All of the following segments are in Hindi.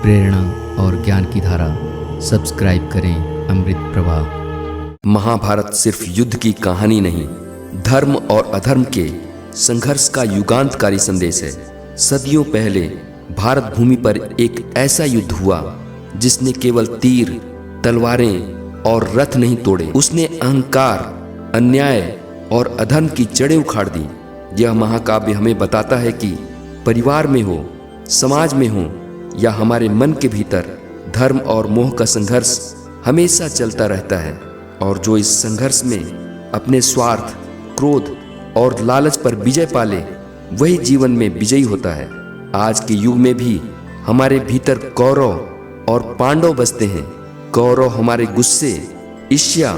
प्रेरणा और ज्ञान की धारा सब्सक्राइब करें अमृत प्रवाह। महाभारत सिर्फ युद्ध की कहानी नहीं, धर्म और अधर्म के संघर्ष का युगांतकारी संदेश है। सदियों पहले भारत भूमि पर एक ऐसा युद्ध हुआ जिसने केवल तीर, तलवारें और रथ नहीं तोड़े, उसने अहंकार, अन्याय और अधर्म की जड़ें उखाड़ दी। यह महाकाव्य हमें बताता है कि परिवार में हो, समाज में हो या हमारे मन के भीतर, धर्म और मोह का संघर्ष हमेशा चलता रहता है, और जो इस संघर्ष में अपने स्वार्थ, क्रोध और लालच पर विजय पाले वही जीवन में विजयी होता है। आज के युग में भी हमारे भीतर कौरव और पांडव बसते हैं। कौरव हमारे गुस्से, ईर्ष्या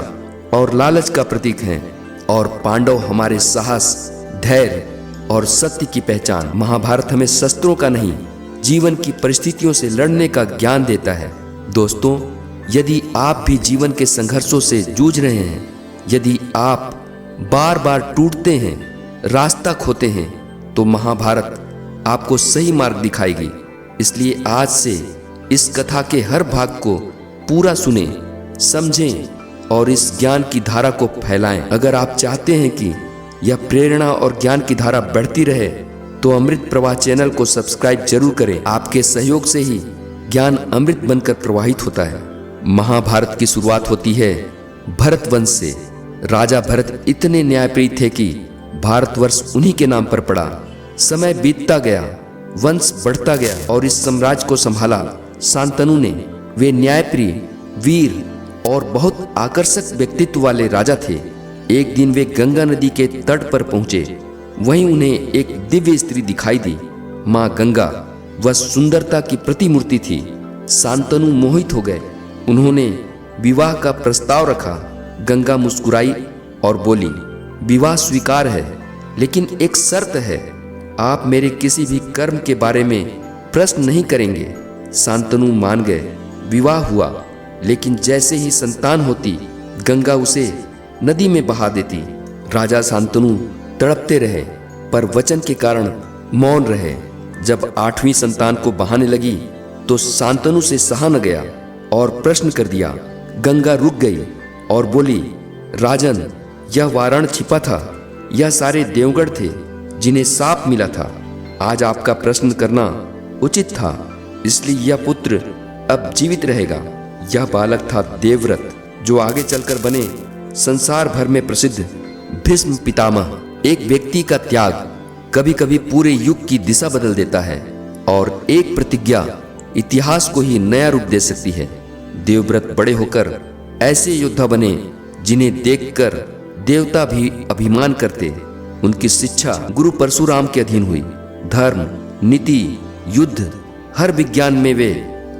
और लालच का प्रतीक हैं, और पांडव हमारे साहस, धैर्य और सत्य की पहचान। महाभारत हमें शस्त्रों का नहीं, जीवन की परिस्थितियों से लड़ने का ज्ञान देता है। दोस्तों, यदि आप भी जीवन के संघर्षों से जूझ रहे हैं, यदि आप बार बार टूटते हैं, रास्ता खोते हैं, तो महाभारत आपको सही मार्ग दिखाएगी। इसलिए आज से इस कथा के हर भाग को पूरा सुनें, समझें और इस ज्ञान की धारा को फैलाएं। अगर आप चाहते हैं कि यह प्रेरणा और ज्ञान की धारा बढ़ती रहे तो अमृत प्रवाह चैनल को सब्सक्राइब जरूर करें। आपके सहयोग से ही ज्ञान अमृत बनकर प्रवाहित होता है। महाभारत की शुरुआत होती है भरत वंश से। राजा भरत इतने न्यायप्रिय थे कि भारतवर्ष उन्हीं के नाम पर पड़ा। समय बीतता गया, वंश बढ़ता गया और इस साम्राज्य को संभाला शांतनु ने। वे न्यायप्रिय, वीर और बहुत आकर्षक व्यक्तित्व वाले राजा थे। एक दिन वे गंगा नदी के तट पर पहुंचे। वहीं उन्हें एक दिव्य स्त्री दिखाई दी, माँ गंगा। वह सुंदरता की प्रतिमूर्ति थी। शांतनु मोहित हो गए। उन्होंने विवाह का प्रस्ताव रखा। गंगा मुस्कुराई और बोली, विवाह स्वीकार है, लेकिन एक शर्त है, आप मेरे किसी भी कर्म के बारे में प्रश्न नहीं करेंगे। शांतनु मान गए। विवाह हुआ, लेकिन जैसे ही संतान होती, गंगा उसे नदी में बहा देती। राजा शांतनु तड़पते रहे, पर वचन के कारण मौन रहे। जब 8वीं संतान को बहाने लगी तो शांतनु से सहा न गया और प्रश्न कर दिया। गंगा रुक गई और बोली, राजन, यह वारण छिपा था। यह सारे देवगढ़ थे जिन्हें साप मिला था। आज आपका प्रश्न करना उचित था, इसलिए यह पुत्र अब जीवित रहेगा। यह बालक था देवव्रत, जो आगे चलकर बने संसार भर में प्रसिद्ध भीष्म पितामह। एक व्यक्ति का त्याग कभी कभी पूरे युग की दिशा बदल देता है, और एक प्रतिज्ञा इतिहास को ही नया रूप दे सकती है। देवव्रत बड़े होकर ऐसे योद्धा बने जिन्हें देखकर देवता भी अभिमान करते। उनकी शिक्षा गुरु परशुराम के अधीन हुई। धर्म, नीति, युद्ध, हर विज्ञान में वे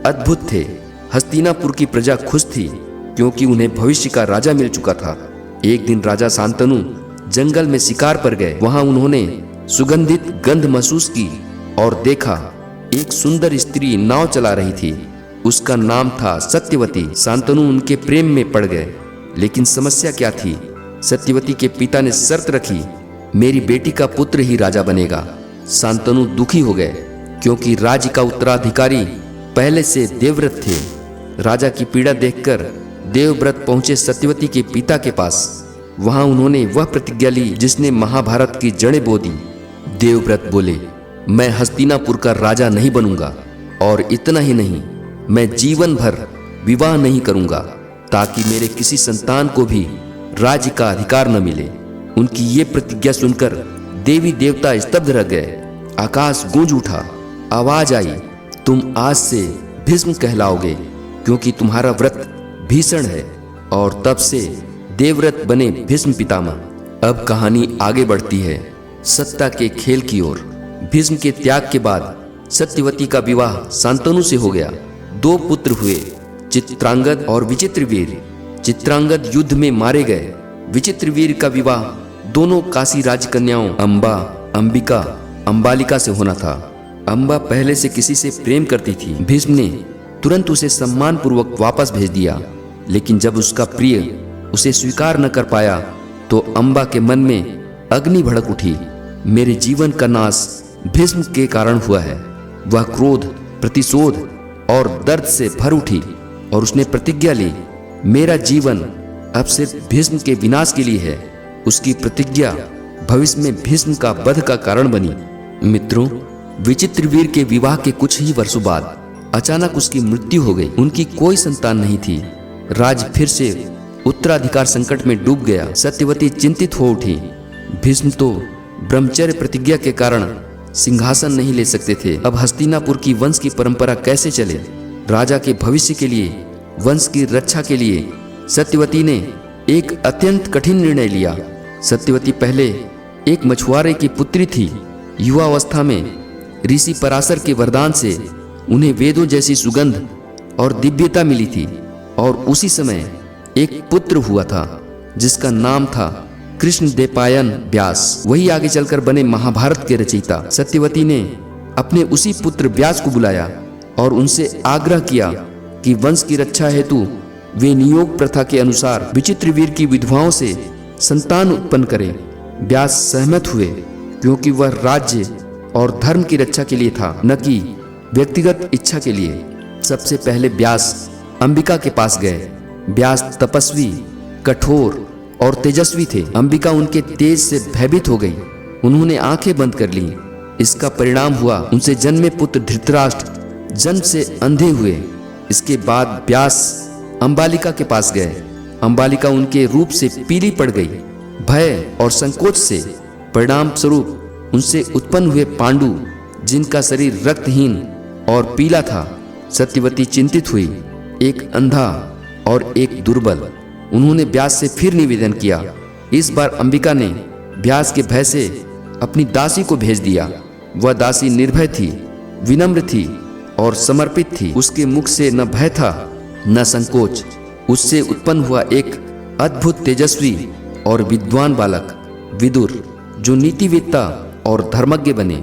अद्भुत थे। हस्तिनापुर की प्रजा खुश थी क्योंकि उन्हें भविष्य का राजा मिल चुका था। एक दिन राजा शांतनु जंगल में शिकार पर गए। वहां उन्होंने सुगंधित गंध महसूस की और देखा एक सुंदर स्त्री नाव चला रही थी। उसका नाम था सत्यवती। शांतनु उनके प्रेम में पड़ गए, लेकिन समस्या क्या थी? सत्यवती के पिता ने शर्त रखी, मेरी बेटी का पुत्र ही राजा बनेगा। शांतनु दुखी हो गए क्योंकि राज्य का उत्तराधिकारी पहले से देवव्रत थे। राजा की पीड़ा देखकर देवव्रत पहुंचे सत्यवती के पिता के पास। वहां उन्होंने वह प्रतिज्ञा ली जिसने महाभारत की जड़ें बो दी। देवव्रत बोले, मैं हस्तिनापुर का राजा नहीं बनूंगा, और इतना ही नहीं, मैं जीवन भर विवाह नहीं करूंगा, ताकि मेरे किसी संतान को भी राज्य का अधिकार न मिले। उनकी ये प्रतिज्ञा सुनकर देवी देवता स्तब्ध रह गए। आकाश गूंज उठा। आवाज आई, तुम आज से भीष्म कहलाओगे, क्योंकि तुम्हारा व्रत भीषण है। और तब से देवव्रत बने भीष्म पितामह। अब कहानी आगे बढ़ती है सत्ता के खेल की ओर। भीष्म के त्याग के बाद सत्यवती का विवाह शांतनु से हो गया। 2 पुत्र हुए, चित्रांगद और विचित्रवीर। चित्रांगद युद्ध में मारे गए। विचित्रवीर का विवाह दोनों काशी राजकन्याओं अंबा, अंबिका, अंबालिका से होना था। अंबा पहले से किसी से प्रेम करती थी। भीष्म ने तुरंत उसे सम्मान पूर्वक वापस भेज दिया, लेकिन जब उसका प्रिय उसे स्वीकार न कर पाया तो अंबा के मन में अग्नि भड़क उठी। मेरे जीवन का नाश भीष्म के कारण हुआ है। वह क्रोध, प्रतिशोध और दर्द से भर उठी और उसने प्रतिज्ञा ली, मेरा जीवन अब सिर्फ भीष्म के विनाश के लिए है। उसकी प्रतिज्ञा भविष्य में भीष्म का वध का कारण बनी। मित्रों, विचित्रवीर के विवाह के कुछ ही वर्षों बाद अचानक उसकी मृत्यु हो गई। उनकी कोई संतान नहीं थी। राज्य फिर से उत्तराधिकार संकट में डूब गया। सत्यवती चिंतित हो उठी। भीष्म तो ब्रह्मचर्य प्रतिज्ञा के कारण सिंहासन नहीं ले सकते थे। अब हस्तिनापुर की वंश की परंपरा कैसे चले? राजा के भविष्य के लिए, वंश की रक्षा के लिए सत्यवती ने एक अत्यंत कठिन निर्णय लिया। सत्यवती पहले एक मछुआरे की पुत्री थी। युवावस्था में ऋषि पराशर के वरदान से उन्हें वेदों जैसी सुगंध और दिव्यता मिली थी और उसी समय एक पुत्र हुआ था जिसका नाम था कृष्णद्वैपायन व्यास। वही आगे चलकर बने महाभारत के रचयिता। सत्यवती ने अपने उसी पुत्र व्यास को बुलाया और उनसे आग्रह किया कि वंश की रक्षा हेतु वे नियोग प्रथा के अनुसार विचित्रवीर की विधवाओं से संतान उत्पन्न करें। व्यास सहमत हुए क्योंकि वह राज्य और धर्म की रक्षा के लिए था, न कि व्यक्तिगत इच्छा के लिए। सबसे पहले व्यास अंबिका के पास गए। व्यास तपस्वी, कठोर और तेजस्वी थे। अंबिका उनके तेज से भयभीत हो गई। उन्होंने आंखें बंद कर लीं। इसका परिणाम हुआ उनसे जन्मे पुत्र धृतराष्ट्र जन्म से अंधे हुए। इसके बाद व्यास अंबालिका के पास गए। अंबालिका उनके रूप से पीली पड़ गई। भय और संकोच से परिणाम स्वरूप उनसे उत्पन्न हुए पांडु, जिनका शरीर रक्तहीन और पीला था। सत्यवती चिंतित हुई, एक अंधा और एक दुर्बल। उन्होंने व्यास से फिर निवेदन किया। इस बार अंबिका ने व्यास के भय से अपनी दासी को भेज दिया। वह दासी निर्भय थी, विनम्र थी और समर्पित थी। उसके मुख से न भय था न संकोच। उससे उत्पन्न हुआ एक अद्भुत तेजस्वी और विद्वान बालक विदुर, जो नीतिवेत्ता और धर्मज्ञ बने।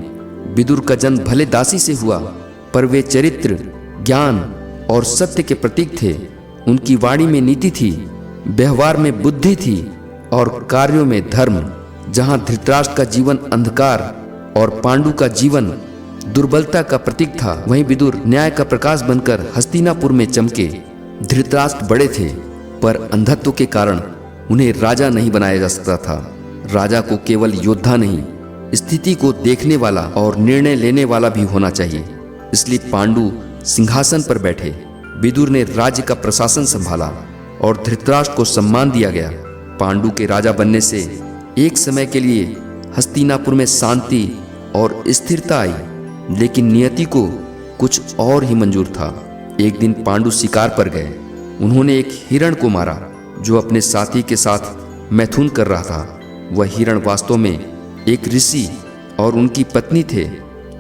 विदुर का जन्म भले दासी से हुआ, पर वे चरित्र, ज्ञान और सत्य के प्रतीक थे। उनकी वाणी में नीति थी, व्यवहार में बुद्धि थी और कार्यों में धर्म। जहां धृतराष्ट्र का जीवन अंधकार और पांडु का जीवन दुर्बलता का प्रतीक था, वहीं विदुर न्याय का प्रकाश बनकर हस्तिनापुर में चमके। धृतराष्ट्र बड़े थे, पर अंधत्व के कारण उन्हें राजा नहीं बनाया जा सकता था। राजा को केवल योद्धा नहीं, स्थिति को देखने वाला और निर्णय लेने वाला भी होना चाहिए। इसलिए पांडु सिंहासन पर बैठे। विदुर ने राज्य का प्रशासन संभाला और धृतराष्ट्र को सम्मान दिया गया। पांडु के राजा बनने से एक समय के लिए हस्तिनापुर में शांति और स्थिरता आई, लेकिन नियति को कुछ और ही मंजूर था। एक दिन पांडु शिकार पर गए। उन्होंने एक हिरण को मारा जो अपने साथी के साथ मैथुन कर रहा था। वह हिरण वास्तव में एक ऋषि और उनकी पत्नी थे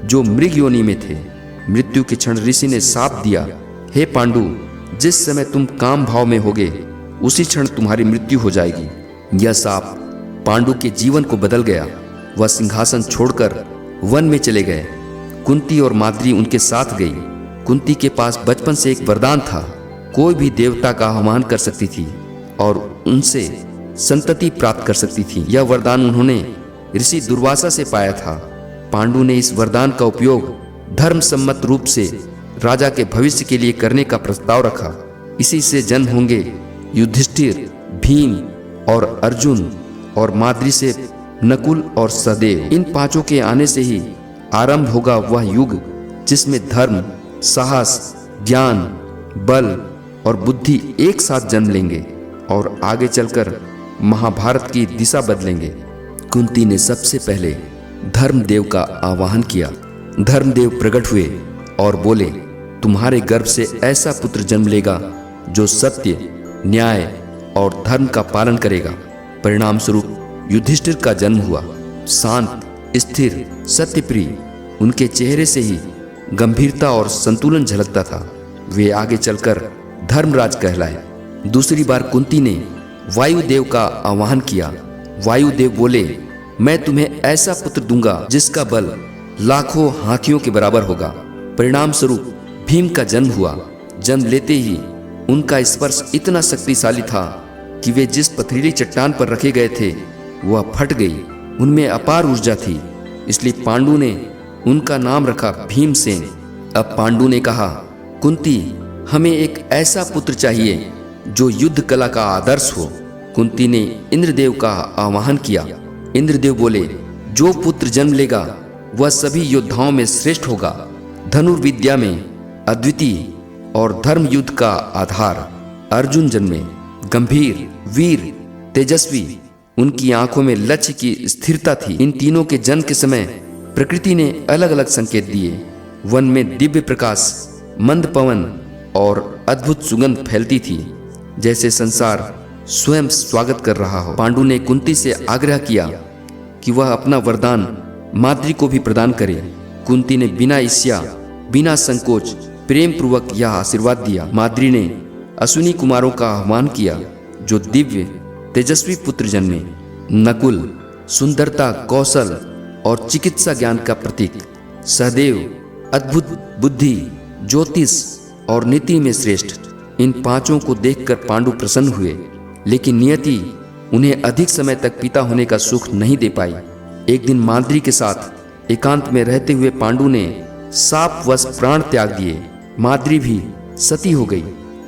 जो मृग योनि में थे। मृत्यु के क्षण ऋषि ने शाप दिया, हे पांडु, जिस समय तुम काम भाव में होगे उसी क्षण तुम्हारी मृत्यु हो जाएगी। यह शाप पांडु के जीवन को बदल गया। वह सिंहासन छोड़कर वन में चले गए। कुंती और माद्री उनके साथ गई। कुंती के पास बचपन से एक वरदान था, कोई भी देवता का आह्वान कर सकती थी और उनसे संतति प्राप्त कर सकती थी। यह वरदान उन्होंने ऋषि दुर्वासा से पाया था। पांडु ने इस वरदान का उपयोग धर्म सम्मत रूप से राजा के भविष्य के लिए करने का प्रस्ताव रखा। इसी से जन्म होंगे युधिष्ठिर, भीम और अर्जुन, और माद्री से नकुल और सहदेव। इन पांचों के आने से ही आरंभ होगा वह युग जिसमें धर्म, साहस, ज्ञान, बल और बुद्धि एक साथ जन्म लेंगे और आगे चलकर महाभारत की दिशा बदलेंगे। कुंती ने सबसे पहले धर्मदेव का आवाहन किया। धर्मदेव प्रकट हुए और बोले, तुम्हारे गर्भ से ऐसा पुत्र जन्म लेगा जो सत्य, न्याय और धर्म का पालन करेगा। परिणाम स्वरूप युधिष्ठिर का जन्म हुआ। शांत, स्थिर, सत्यप्रिय, उनके चेहरे से ही गंभीरता और संतुलन झलकता था। वे आगे चलकर धर्मराज कहलाए। दूसरी बार कुंती ने वायुदेव का आवाहन किया। वायुदेव बोले, मैं तुम्हें ऐसा पुत्र दूंगा जिसका बल लाखों हाथियों के बराबर होगा। परिणाम स्वरूप भीम का जन्म हुआ। जन्म लेते ही उनका स्पर्श इतना शक्तिशाली था कि वे जिस पथरीली चट्टान पर रखे गए थे वह फट गई। उनमें अपार ऊर्जा थी, इसलिए पांडु ने उनका नाम रखा भीमसेन। अब पांडु ने कहा, कुंती, हमें एक ऐसा पुत्र चाहिए जो युद्ध कला का आदर्श हो। कुंती ने इंद्रदेव का आह्वान किया। इंद्रदेव बोले, जो पुत्र जन्म लेगा वह सभी योद्धाओं में श्रेष्ठ होगा, धनुर्विद्या में अद्वितीय और धर्म युद्ध का आधार। अर्जुन जन्मे, गंभीर, वीर, तेजस्वी, उनकी आंखों में लक्ष्य की स्थिरता थी। इन तीनों के जन्म के समय प्रकृति ने अलग अलग संकेत दिए। वन में दिव्य प्रकाश, मंद पवन और अद्भुत सुगंध फैलती थी, जैसे संसार स्वयं स्वागत कर रहा हो। पांडु ने कुंती से आग्रह किया कि वह अपना वरदान माद्री को भी प्रदान करे। कुंती ने बिना ईर्ष्या, बिना संकोच प्रेम पूर्वक यह आशीर्वाद दिया। माद्री ने अश्विनी कुमारों का आह्वान किया जो दिव्य तेजस्वी पुत्र जन्मे। नकुल, सुंदरता, कौशल और चिकित्सा ज्ञान का प्रतीक। सहदेव, अद्भुत बुद्धि, ज्योतिष और नीति में श्रेष्ठ। इन पांचों को देखकर पांडु प्रसन्न हुए, लेकिन नियति उन्हें अधिक समय तक पिता होने का सुख नहीं दे पाई। एक दिन माद्री के साथ एकांत में रहते हुए पांडु ने शापवश प्राण त्याग दिए। माद्री भी सती हो गई।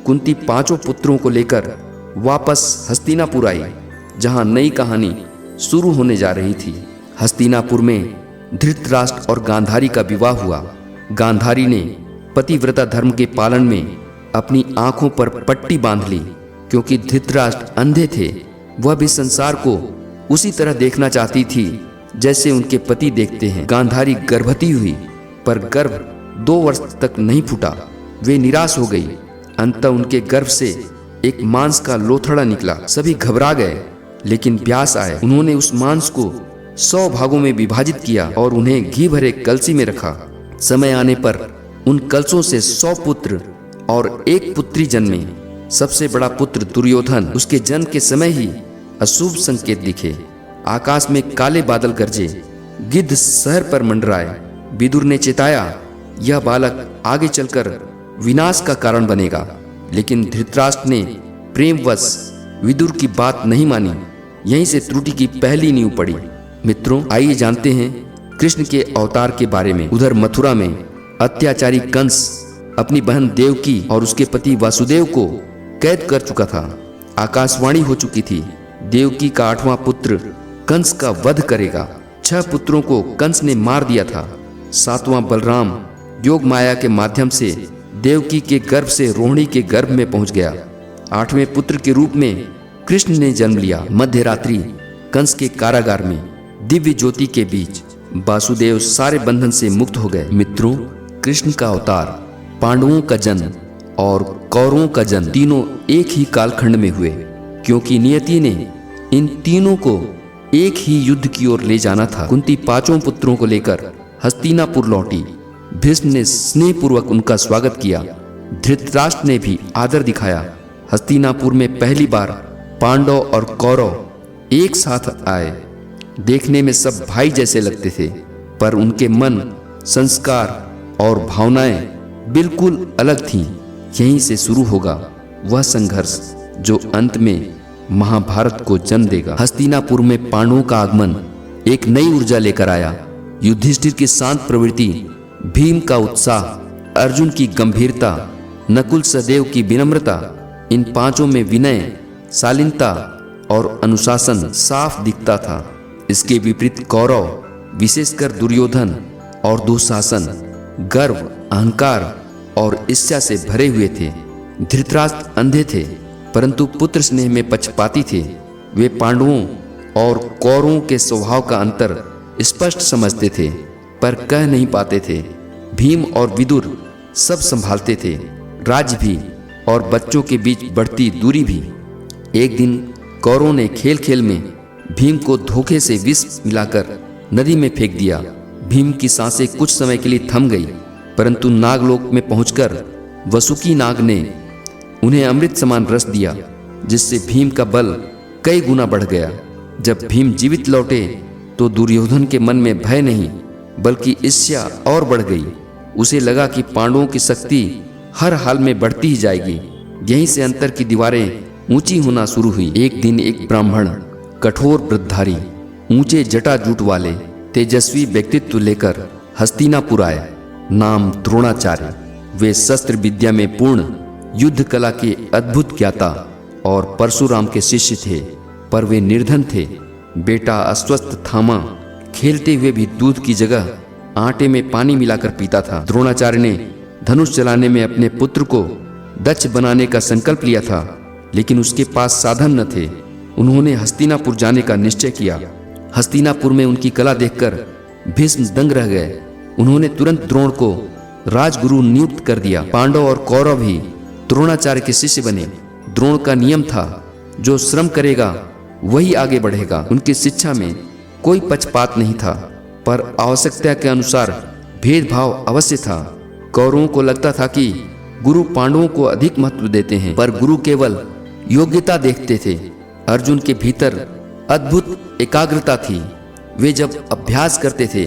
कुंती पांचों पुत्रों को लेकर वापस हस्तिनापुर आई, जहां नई कहानी शुरू होने जा रही थी। हस्तिनापुर में धृतराष्ट्र और गांधारी का विवाह हुआ। गांधारी ने पतिव्रता धर्म के पालन में अपनी आंखों पर पट्टी बांध ली, क्योंकि धृतराष्ट्र अंधे थे। वह भी संसार को उसी तरह देखना चाहती थी जैसे उनके पति देखते हैं। गांधारी गर्भवती हुई, पर गर्भ 2 वर्ष तक नहीं फूटा। वे निराश हो गई। अंततः उनके गर्भ से एक मांस का लोथड़ा निकला। सभी घबरा गए, लेकिन व्यास आए। उन्होंने उस मांस को 100 भागों में विभाजित किया और उन्हें घी भरे कलसी में रखा। समय आने पर उन कलशों से 100 पुत्र और 1 पुत्री जन्मे। सबसे बड़ा पुत्र दुर्योधन, उसके जन्म के समय ही अशुभ संकेत दिखे। आकाश में काले बादल गरजे, गिद्ध शहर पर मंडराए। विदुर ने चेताया, यह बालक आगे चलकर विनाश का कारण बनेगा। लेकिन धृतराष्ट्र ने प्रेमवश विदुर की बात नहीं मानी। यहीं से त्रुटि की पहली नींव पड़ी। मित्रों, आइए जानते हैं कृष्ण के अवतार के बारे में। उधर मथुरा में अत्याचारी कंस अपनी बहन देवकी और उसके पति वासुदेव को कैद कर चुका था। आकाशवाणी हो चुकी थी, देवकी का 8वां पुत्र कंस का वध करेगा। 6 पुत्रों को कंस ने मार दिया था। 7वां बलराम योग माया के माध्यम से देवकी के गर्भ से रोहिणी के गर्भ में पहुंच गया। 8वें पुत्र के रूप में कृष्ण ने जन्म लिया। मध्य रात्रि कंस के कारागार में दिव्य ज्योति के बीच वासुदेव सारे बंधन से मुक्त हो गए। मित्रों, कृष्ण का अवतार, पांडवों का जन्म और कौरवों का जन्म तीनों एक ही कालखंड में हुए, क्योंकि नियति ने इन तीनों को एक ही युद्ध की ओर ले जाना था। कुंती 5 पुत्रों को लेकर हस्तिनापुर लौटी। भीष्म ने स्नेहपूर्वक उनका स्वागत किया। धृतराष्ट्र ने भी आदर दिखाया। हस्तिनापुर में पहली बार पांडव और कौरव एक साथ आए। देखने में सब भाई जैसे लगते थे, पर उनके मन, संस्कार और भावनाएं बिल्कुल अलग थीं। यहीं से शुरू होगा वह संघर्ष जो अंत में महाभारत को जन्म देगा। हस्तिनापुर में पांडवों का आगमन एक नई ऊर्जा लेकर आया। युधिष्ठिर की शांत प्रवृत्ति, भीम का उत्साह, अर्जुन की गंभीरता, नकुल सहदेव की विनम्रता, इन 5 में विनय, शालीनता और अनुशासन साफ दिखता था। इसके विपरीत कौरव, विशेषकर दुर्योधन और दुशासन, गर्व, अहंकार और ईर्ष्या से भरे हुए थे। धृतराष्ट्र अंधे थे, परंतु पुत्र स्नेह में पक्षपाती थे। वे पांडवों और कौरवों के स्वभाव का अंतर स्पष्ट समझते थे, पर कह नहीं पाते थे। भीम और विदुर सब संभालते थे, राज्य भी और बच्चों के बीच बढ़ती दूरी भी। एक दिन कौरवों ने खेल खेल में भीम को धोखे से विष मिलाकर नदी में फेंक दिया। भीम की सांसें कुछ समय के लिए थम गई, परंतु नागलोक में पहुंचकर वसुकी नाग ने उन्हें अमृत समान रस दिया, जिससे भीम का बल कई गुना बढ़ गया। जब भीम जीवित लौटे तो दुर्योधन के मन में भय नहीं बल्कि ईर्ष्या और बढ़ गई। उसे लगा कि पांडवों की शक्ति हर हाल में बढ़ती ही जाएगी। यहीं से अंतर की दीवारें ऊंची होना शुरू हुई। एक दिन एक ब्राह्मण, कठोर व्रतधारी, ऊंचे जटाजूट वाले, तेजस्वी व्यक्तित्व लेकर हस्तिनापुर आया। नाम द्रोणाचार्य। वे शस्त्र विद्या में पूर्ण, युद्ध कला के अद्भुत ज्ञाता और परशुराम के शिष्य थे, पर वे निर्धन थे। बेटा अस्वस्थ थामा खेलते हुए भी दूध की जगह आटे में पानी मिलाकर पीता था। द्रोणाचार्य ने धनुष चलाने में अपने पुत्र को दक्ष बनाने का संकल्प लिया था, लेकिन उसके पास साधन न थे। उन्होंने हस्तिनापुर जाने का निश्चय किया। हस्तिनापुर में उनकी कला देखकर भीष्म दंग रह गए। उन्होंने तुरंत द्रोण को राजगुरु नियुक्त कर दिया। पांडव और कौरव भी द्रोणाचार्य के शिष्य बने। द्रोण का नियम था, जो श्रम करेगा वही आगे बढ़ेगा। उनकी शिक्षा में कोई पक्षपात नहीं था, पर आवश्यकता के अनुसार भेदभाव अवश्य था। कौरवों को लगता था कि गुरु पांडवों को अधिक महत्व देते हैं, पर गुरु केवल योग्यता देखते थे। अर्जुन के भीतर अद्भुत एकाग्रता थी। वे जब अभ्यास करते थे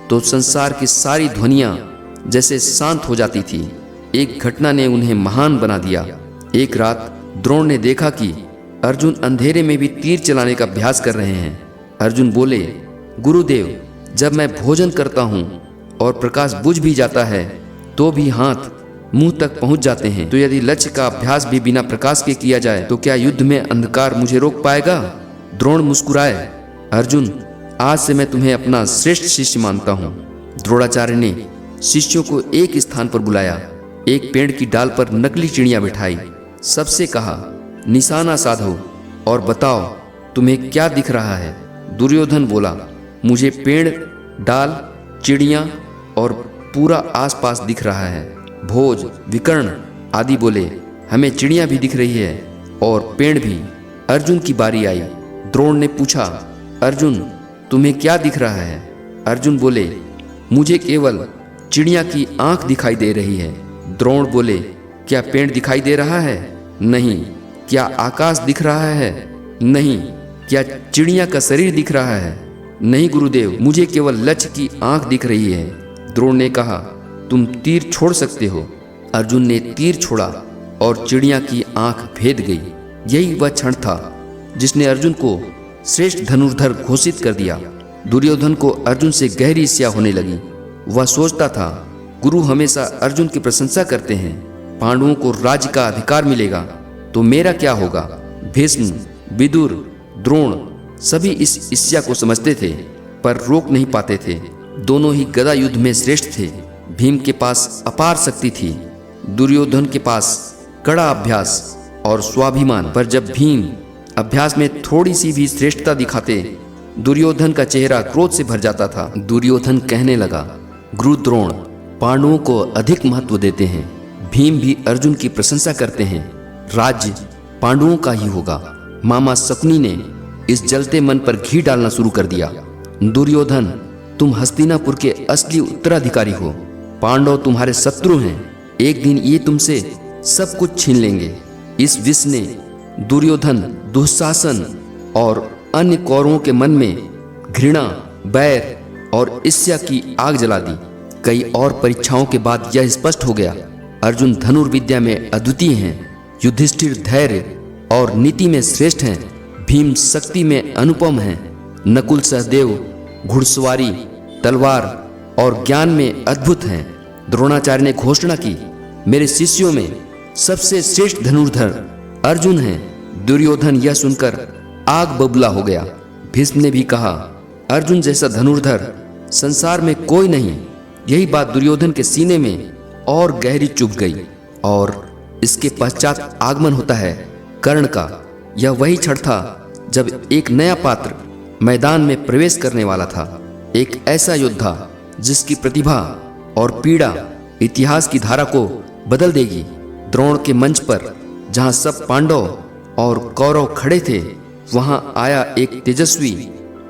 तो संसार की सारी ध्वनियां जैसे शांत हो जाती थी। एक घटना ने उन्हें महान बना दिया। एक रात द्रोण ने देखा कि अर्जुन अंधेरे में भी तीर चलाने का अभ्यास कर रहे हैं। अर्जुन बोले, गुरुदेव, जब मैं भोजन करता हूँ और प्रकाश बुझ भी जाता है तो भी हाथ मुंह तक पहुंच जाते हैं, तो यदि लक्ष्य का अभ्यास भी बिना प्रकाश के किया जाए तो क्या युद्ध में अंधकार मुझे रोक पाएगा? द्रोण मुस्कुराए, अर्जुन, आज से मैं तुम्हें अपना श्रेष्ठ शिष्य मानता हूँ। द्रोणाचार्य ने शिष्यों को एक स्थान पर बुलाया। एक पेड़ की डाल पर नकली चिड़िया बिठाई। सबसे कहा, निशाना साधो और बताओ तुम्हें क्या दिख रहा है। दुर्योधन बोला, मुझे पेड़, डाल, चिड़िया और पूरा आसपास दिख रहा है। भोज, विकर्ण आदि बोले, हमें चिड़िया भी दिख रही है और पेड़ भी। अर्जुन की बारी आई। द्रोण ने पूछा, अर्जुन, तुम्हें क्या दिख रहा है? अर्जुन बोले, मुझे केवल चिड़िया की आंख दिखाई दे रही है। द्रोण बोले, क्या पेड़ दिखाई दे रहा है? नहीं। क्या आकाश दिख रहा है? नहीं। क्या चिड़िया का शरीर दिख रहा है? नहीं गुरुदेव, मुझे केवल लक्ष्य की आंख दिख रही है। द्रोण ने कहा, तुम तीर छोड़ सकते हो। अर्जुन ने तीर छोड़ा और चिड़िया की आंख भेद गई। यही वह क्षण था जिसने अर्जुन को श्रेष्ठ धनुर्धर घोषित कर दिया। दुर्योधन को अर्जुन से गहरी ईर्ष्या होने लगी। वह सोचता था, गुरु हमेशा अर्जुन की प्रशंसा करते हैं, पांडवों को राज्य का अधिकार मिलेगा तो मेरा क्या होगा? भीष्म, विदुर, द्रोण सभी इस ईर्ष्या को समझते थे, पर रोक नहीं पाते थे। दोनों ही गदा युद्ध में श्रेष्ठ थे। भीम के पास अपार शक्ति थी, दुर्योधन के पास कड़ा अभ्यास और स्वाभिमान। पर जब भीम अभ्यास में थोड़ी सी भी श्रेष्ठता दिखाते, दुर्योधन का चेहरा क्रोध से भर जाता था। दुर्योधन कहने लगा, गुरु द्रोण पांडवों को अधिक महत्व देते हैं। भीम भी अर्जुन की प्रशंसा करते हैं। राज्य पांडवों का ही होगा। मामा शकुनी ने इस जलते मन पर घी डालना शुरू कर दिया। दुर्योधन, तुम हस्तिनापुर के असली उत्तराधिकारी हो। पांडव तुम्हारे शत्रु हैं। एक दिन ये तुमसे सब कुछ छीन लेंगे। इस विष ने दुर्योधन, दुशासन और अन्य कौरवों के मन में घृणा, बैर और ईर्ष्या की आग जला दी। कई और परीक्षाओं के बाद यह स्पष्ट हो गया, अर्जुन धनुर्विद्या में अद्वितीय हैं, युधिष्ठिर धैर्य और नीति में श्रेष्ठ हैं, भीम शक्ति में अनुपम हैं, नकुल सहदेव घुड़सवारी, तलवार और ज्ञान में अद्भुत हैं। द्रोणाचार्य ने घोषणा की, मेरे शिष्यों में सबसे श्रेष्ठ धनुर्धर अर्जुन हैं। दुर्योधन यह सुनकर आग बबूला हो गया। भीष्म ने भी कहा, अर्जुन जैसा धनुर्धर संसार में कोई नहीं। यही बात दुर्योधन के सीने में और गहरी चुभ गई। और इसके पश्चात आगमन होता है कर्ण का। यह वही क्षण था जब एक नया पात्र मैदान में प्रवेश करने वाला था, एक ऐसा योद्धा जिसकी प्रतिभा और पीड़ा इतिहास की धारा को बदल देगी। द्रोण के मंच पर जहां सब पांडव और कौरव खड़े थे, वहां आया एक तेजस्वी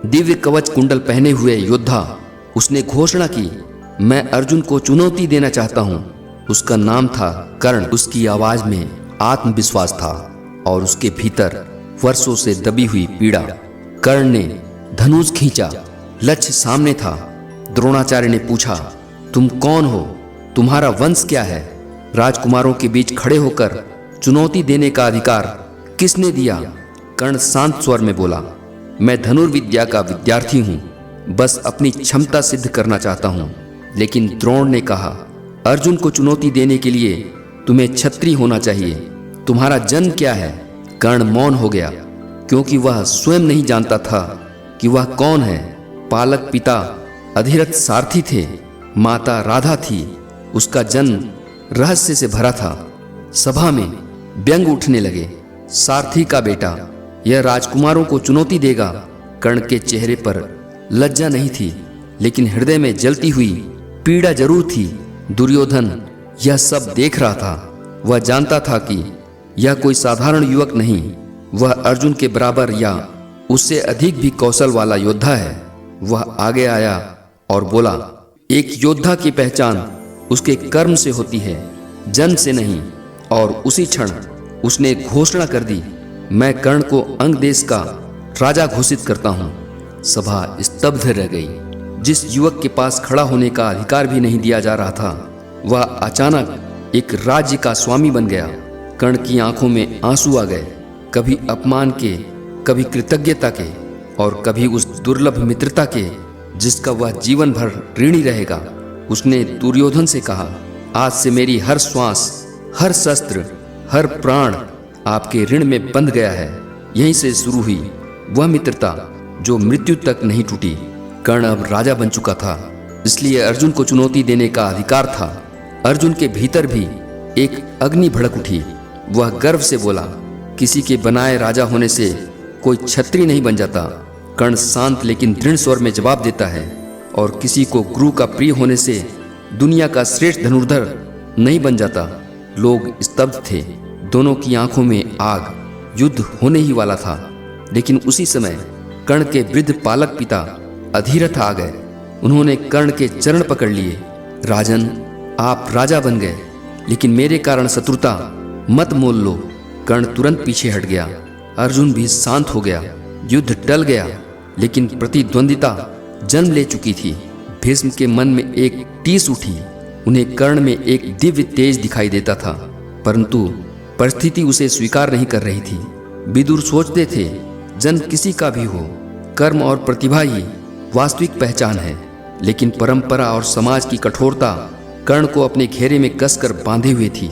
दिव्य कवच कुंडल पहने हुए योद्धा। उसने घोषणा की, मैं अर्जुन को चुनौती देना चाहता हूं। उसका नाम था कर्ण। उसकी आवाज में आत्मविश्वास था और उसके भीतर वर्षों से दबी हुई पीड़ा। कर्ण ने धनुष खींचा, लक्ष्य सामने था। द्रोणाचार्य ने पूछा, तुम कौन हो? तुम्हारा वंश क्या है? राजकुमारों के बीच खड़े होकर चुनौती देने का अधिकार किसने दिया? कर्ण शांत स्वर में बोला, मैं धनुर्विद्या का विद्यार्थी हूँ, बस अपनी क्षमता सिद्ध करना चाहता हूँ। लेकिन द्रोण ने कहा, अर्जुन को चुनौती देने के लिए तुम्हें क्षत्रिय होना चाहिए। तुम्हारा जन्म क्या है? कर्ण मौन हो गया, क्योंकि वह स्वयं नहीं जानता था कि वह कौन है। पालक पिता अधिरथ सारथी थे, माता राधा थी। उसका जन्म रहस्य से भरा था। सभा में व्यंग उठने लगे। सारथी का बेटा यह राजकुमारों को चुनौती देगा। कर्ण के चेहरे पर लज्जा नहीं थी, लेकिन हृदय में जलती हुई पीड़ा जरूर थी। दुर्योधन यह सब देख रहा था। वह जानता था कि यह कोई साधारण युवक नहीं, वह अर्जुन के बराबर या उससे अधिक भी कौशल वाला योद्धा है। वह आगे आया और बोला, एक योद्धा की पहचान उसके कर्म से होती है, जन्म से नहीं। और उसी क्षण उसने घोषणा कर दी, मैं कर्ण को अंग देश का राजा घोषित करता हूँ। सभा स्तब्ध रह गई। जिस युवक के पास खड़ा होने का अधिकार भी नहीं दिया जा रहा था, वह अचानक एक राज्य का स्वामी बन गया। कर्ण की आंखों में आंसू आ गए, कभी अपमान के, कभी कृतज्ञता के, और कभी उस दुर्लभ मित्रता के जिसका वह जीवन भर ऋणी रहेगा। उसने दुर्योधन से कहा, आज से मेरी हर श्वास, हर शस्त्र, हर प्राण आपके ऋण में बंध गया है। यहीं से शुरू हुई वह मित्रता जो मृत्यु तक नहीं टूटी। कर्ण अब राजा बन चुका था, इसलिए अर्जुन को चुनौती देने का अधिकार था। अर्जुन के भीतर भी एक अग्नि भड़क उठी। वह गर्व से बोला, किसी के बनाए राजा होने से कोई क्षत्रिय नहीं बन जाता। कर्ण शांत लेकिन दृढ़ स्वर में जवाब देता है, और किसी को गुरु का प्रिय होने से दुनिया का श्रेष्ठ धनुर्धर नहीं बन जाता। लोग स्तब्ध थे, दोनों की आंखों में आग। युद्ध होने ही वाला था, लेकिन उसी समय कर्ण के वृद्ध पालक पिता अधिरथ आ गए। उन्होंने कर्ण के चरण पकड़ लिए। राजन, आप राजा बन गए, लेकिन मेरे कारण शत्रुता मत मोल लो। कर्ण तुरंत पीछे हट गया। अर्जुन भी शांत हो गया। युद्ध टल गया, लेकिन प्रतिद्वंदिता जन्म ले चुकी थी। भीष्म के मन में एक टीस उठी। उन्हें कर्ण में एक दिव्य तेज दिखाई देता था, परंतु परिस्थिति उसे स्वीकार नहीं कर रही थी। विदुर सोचते थे, जन्म किसी का भी हो, कर्म और प्रतिभा ही वास्तविक पहचान है। लेकिन परंपरा और समाज की कठोरता कर्ण को अपने घेरे में कसकर बांधे हुए थी।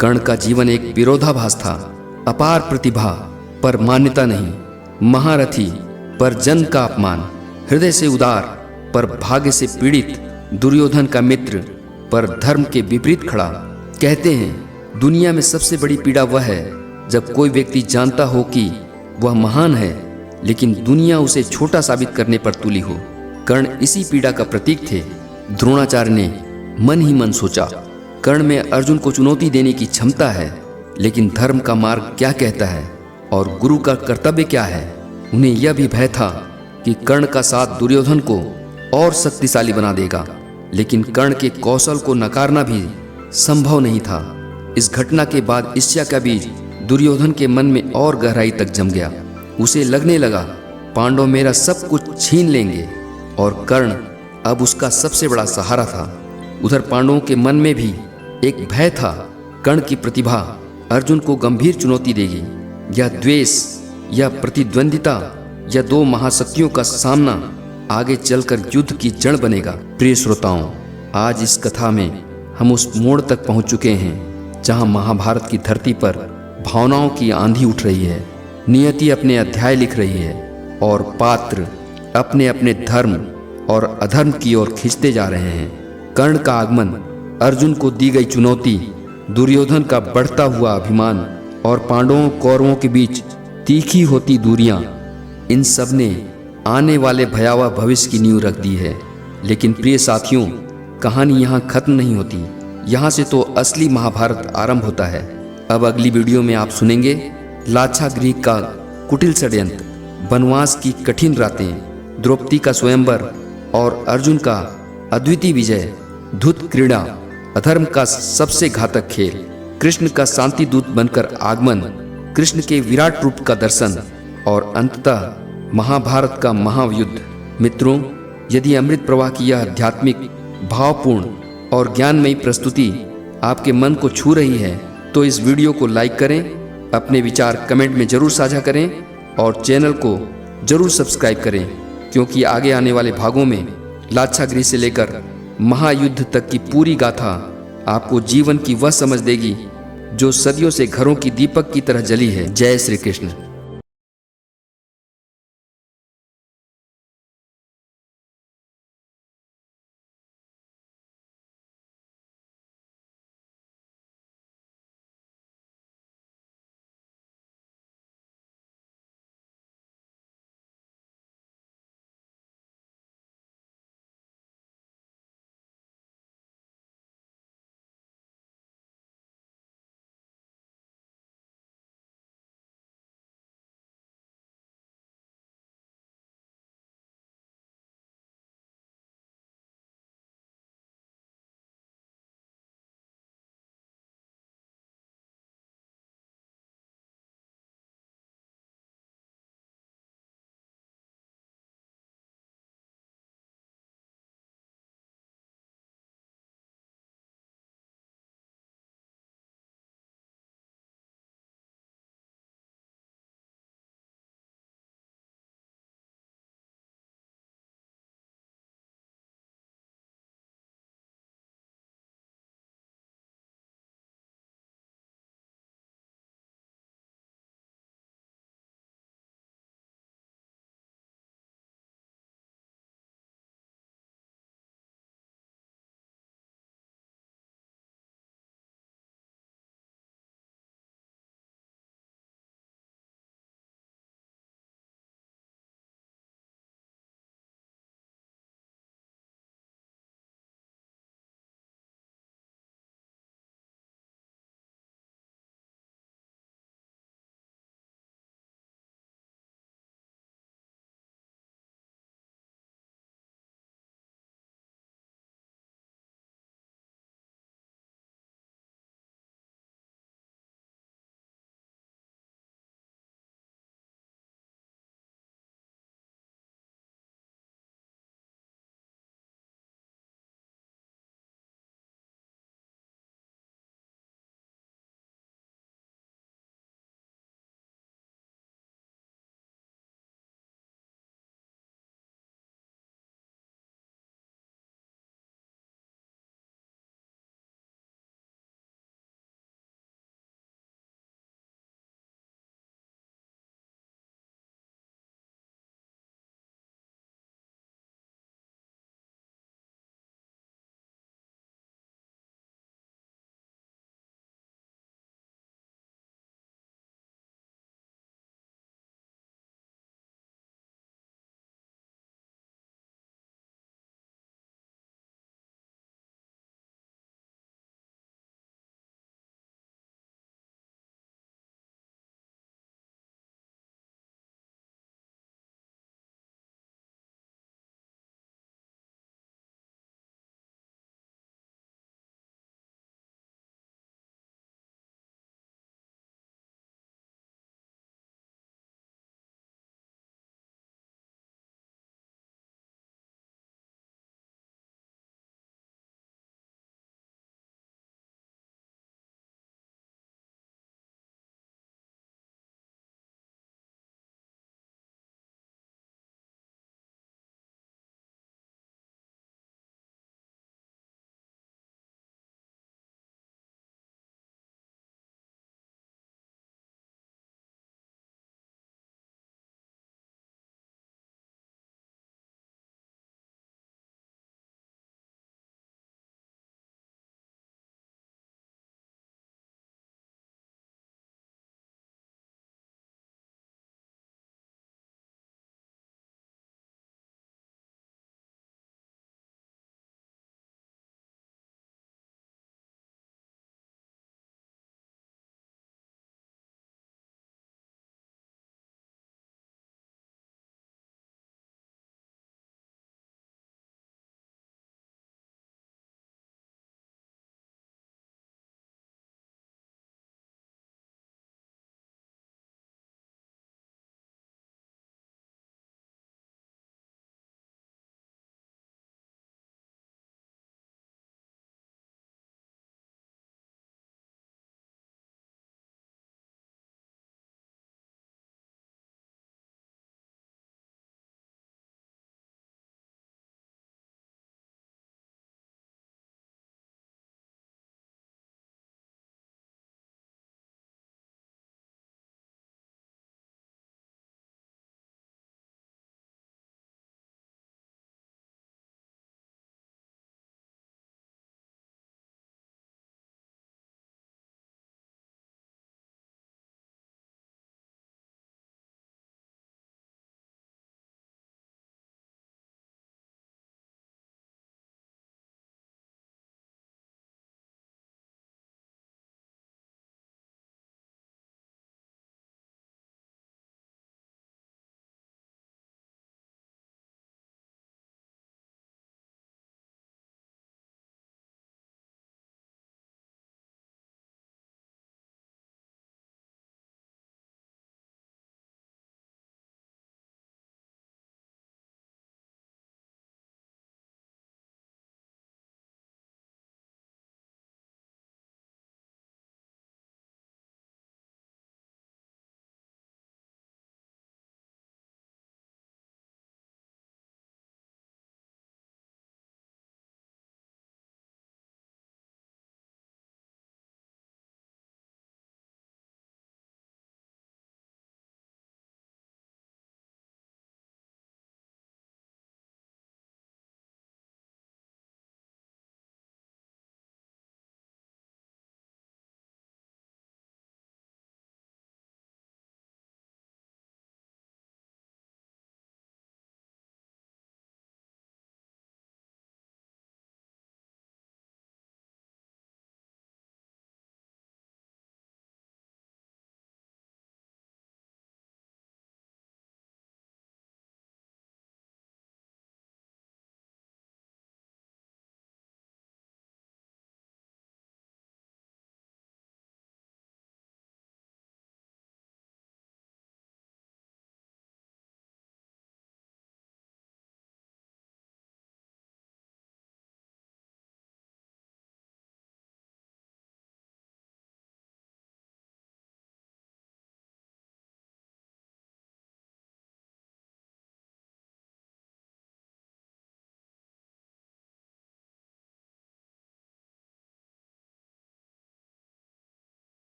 कर्ण का जीवन एक विरोधाभास था। अपार प्रतिभा पर मान्यता नहीं, महारथी पर जन्म का अपमान, हृदय से उदार पर भाग्य से पीड़ित, दुर्योधन का मित्र पर धर्म के विपरीत खड़ा। कहते हैं दुनिया में सबसे बड़ी पीड़ा वह है जब कोई व्यक्ति जानता हो कि वह महान है, लेकिन दुनिया उसे छोटा साबित करने पर तुली हो। कर्ण इसी पीड़ा का प्रतीक थे। द्रोणाचार्य ने मन ही मन सोचा, कर्ण में अर्जुन को चुनौती देने की क्षमता है, लेकिन धर्म का मार्ग क्या कहता है और गुरु का कर्तव्य क्या है। उन्हें यह भी भय था कि कर्ण का साथ दुर्योधन को और शक्तिशाली बना देगा, लेकिन कर्ण के कौशल को नकारना भी संभव नहीं था। इस घटना के बाद ईर्ष्या का बीज दुर्योधन के मन में और गहराई तक जम गया। उसे लगने लगा पांडव मेरा सब कुछ छीन लेंगे, और कर्ण अब उसका सबसे बड़ा सहारा था। उधर पांडवों के मन में भी एक भय था, कर्ण की प्रतिभा अर्जुन को गंभीर चुनौती देगी। यह द्वेष या प्रतिद्वंदिता या दो महाशक्तियों का सामना आगे चलकर युद्ध की जड़ बनेगा। प्रिय श्रोताओं, आज इस कथा में हम उस मोड़ तक पहुंच चुके हैं जहां महाभारत की धरती पर भावनाओं की आंधी उठ रही है। नियति अपने अध्याय लिख रही है और पात्र अपने अपने धर्म और अधर्म की ओर खींचते जा रहे हैं। कर्ण का आगमन, अर्जुन को दी गई चुनौती, दुर्योधन का बढ़ता हुआ अभिमान और पांडवों कौरवों के बीच तीखी होती दूरियां, इन सब ने आने वाले भयावह भविष्य की नींव रख दी है। लेकिन प्रिय साथियों, कहानी यहाँ खत्म नहीं होती। यहाँ से तो असली महाभारत आरंभ होता है। अब अगली वीडियो में आप सुनेंगे लाक्षागृह का कुटिल षड्यंत्र, वनवास की कठिन रातें, द्रौपदी का स्वयंवर और अर्जुन का अद्वितीय विजय, धूत क्रीड़ा, अधर्म का सबसे घातक खेल, कृष्ण का शांति दूत बनकर आगमन, कृष्ण के विराट रूप का दर्शन और अंततः महाभारत का महायुद्ध। मित्रों, यदि अमृत प्रवाह की यह आध्यात्मिक, भावपूर्ण और ज्ञानमयी प्रस्तुति आपके मन को छू रही है तो इस वीडियो को लाइक करें, अपने विचार कमेंट में जरूर साझा करें और चैनल को जरूर सब्सक्राइब करें, क्योंकि आगे आने वाले भागों में लाक्षागृह से लेकर महायुद्ध तक की पूरी गाथा आपको जीवन की वह समझ देगी जो सदियों से घरों की दीपक की तरह जली है। जय श्री कृष्ण।